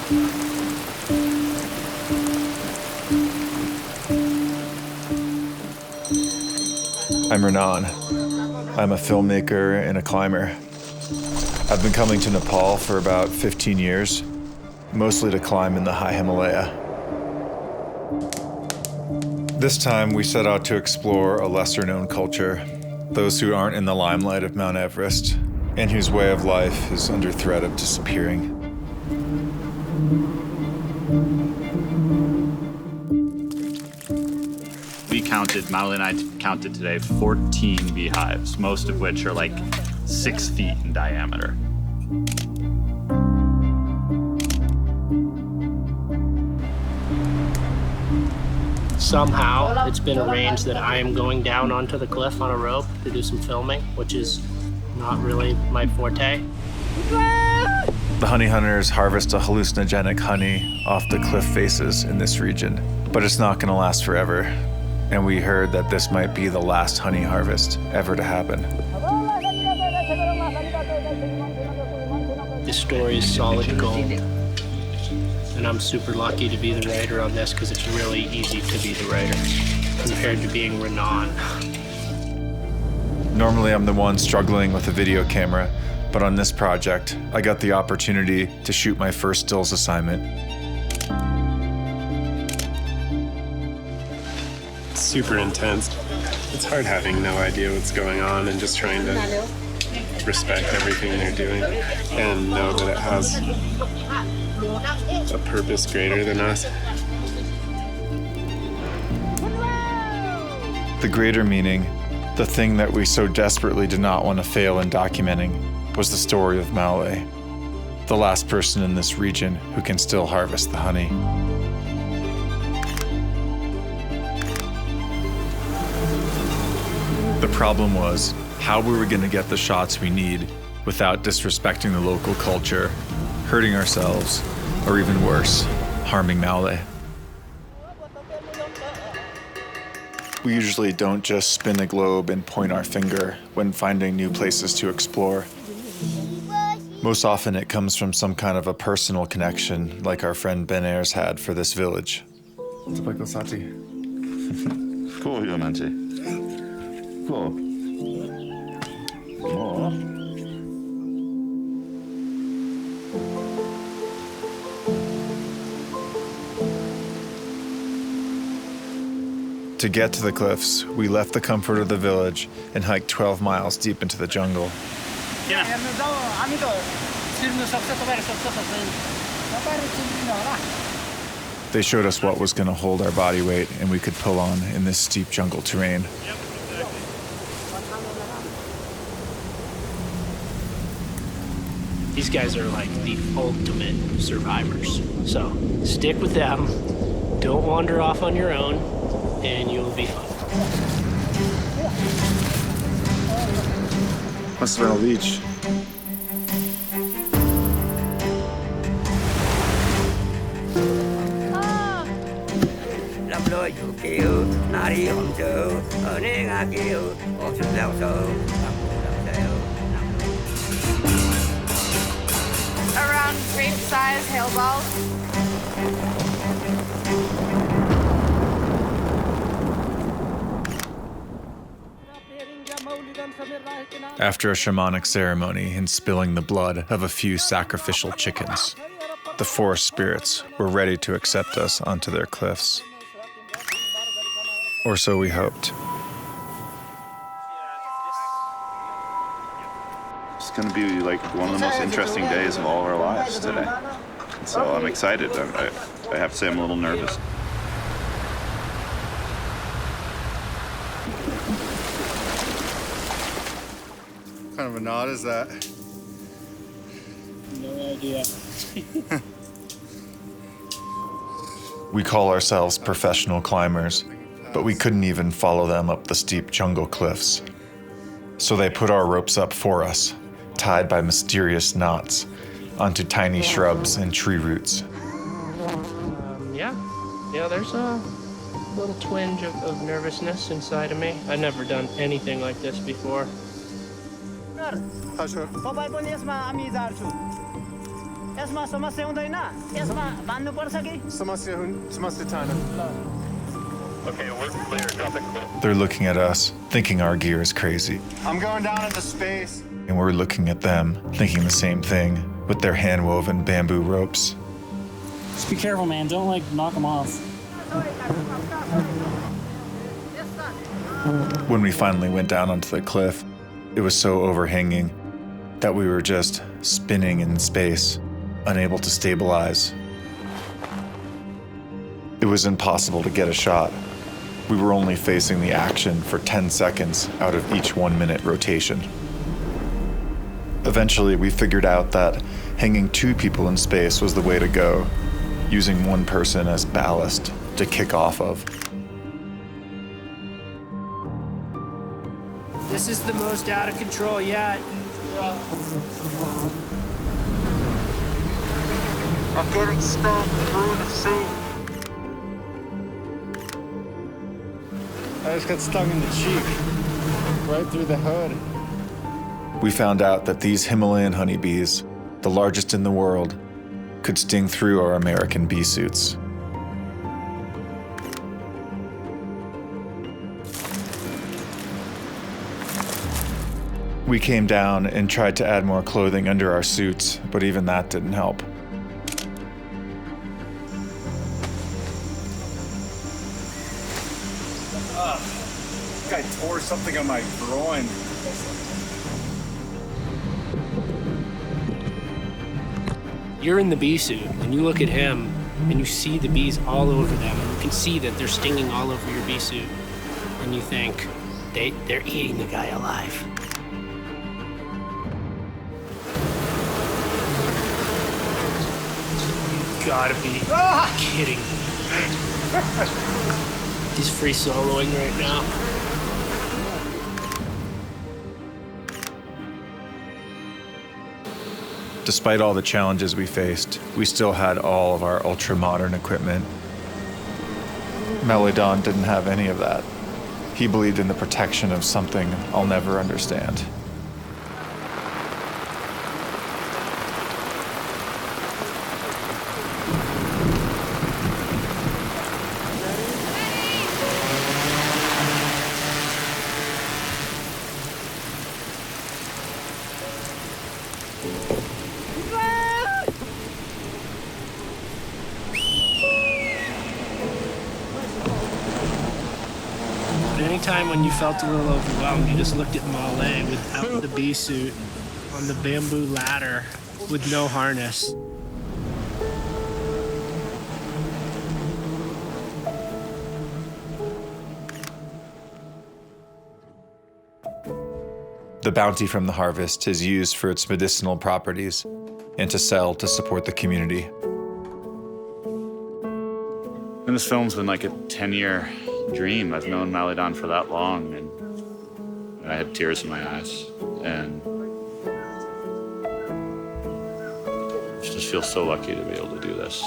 I'm Renan. I'm a filmmaker and a climber. I've been coming to Nepal for about 15 years, mostly to climb in the high Himalaya. This time we set out to explore a lesser-known culture, those who aren't in the limelight of Mount Everest, and whose way of life is under threat of disappearing. Molly and I counted today 14 beehives, most of which are like 6 feet in diameter. Somehow, it's been arranged that I am going down onto the cliff on a rope to do some filming, which is not really my forte. The honey hunters harvest a hallucinogenic honey off the cliff faces in this region, but it's not going to last forever. And we heard that this might be the last honey harvest ever to happen. This story is solid gold. And I'm super lucky to be the writer on this because it's really easy to be the writer compared to being Renan. Normally I'm the one struggling with a video camera, but on this project, I got the opportunity to shoot my first stills assignment. Super intense. It's hard having no idea what's going on and just trying to respect everything they're doing and know that it has a purpose greater than us. The greater meaning, the thing that we so desperately did not want to fail in documenting, was the story of Maule, the last person in this region who can still harvest the honey. The problem was how we were going to get the shots we need without disrespecting the local culture, hurting ourselves, or even worse, harming Maule. We usually don't just spin the globe and point our finger when finding new places to explore. Most often it comes from some kind of a personal connection, like our friend Ben Ayers had for this village. Cool, you man. Cool. Oh. To get to the cliffs, we left the comfort of the village and hiked 12 miles deep into the jungle. They showed us what was going to hold our body weight and we could pull on in this steep jungle terrain. These guys are like the ultimate survivors. So stick with them, don't wander off on your own, and you'll be fine. Must have been a leech. Around grape-sized hail balls. After a shamanic ceremony and spilling the blood of a few sacrificial chickens, the forest spirits were ready to accept us onto their cliffs. Or so we hoped. It's going to be like one of the most interesting days of all of our lives today. So I'm excited. I have to say I'm a little nervous. What kind of a knot is that? No idea. We call ourselves professional climbers, but we couldn't even follow them up the steep jungle cliffs. So they put our ropes up for us, tied by mysterious knots onto tiny shrubs and tree roots. Yeah, there's a little twinge of nervousness inside of me. I've never done anything like this before. यसमा समस्या हुँदैन यसमा बान्नु पर्छ कि समस्या छैन They're looking at us, thinking our gear is crazy. I'm going down into space. And we're looking at them, thinking the same thing, with their hand-woven bamboo ropes. Just be careful, man. Don't, like, knock them off. When we finally went down onto the cliff, it was so overhanging that we were just spinning in space, unable to stabilize. It was impossible to get a shot. We were only facing the action for 10 seconds out of each 1-minute rotation. Eventually, we figured out that hanging 2 people in space was the way to go, using 1 person as ballast to kick off of. This is the most out of control yet. I'm getting stuck through the sea. I just got stung in the cheek, right through the hood. We found out that these Himalayan honeybees, the largest in the world, could sting through our American bee suits. We came down and tried to add more clothing under our suits, but even that didn't help. I tore something on my groin. You're in the bee suit, and you look at him, and you see the bees all over them, and you can see that they're stinging all over your bee suit, and you think, they're eating the guy alive. You gotta be kidding me. He's free soloing right now. Despite all the challenges we faced, we still had all of our ultra-modern equipment. Melodon didn't have any of that. He believed in the protection of something I'll never understand. Anytime when you felt a little overwhelmed, you just looked at Malay without the bee suit on the bamboo ladder with no harness. The bounty from the harvest is used for its medicinal properties and to sell to support the community. And this film's been like a 10-year dream. I've known Malidon for that long, and I had tears in my eyes. And I just feel so lucky to be able to do this.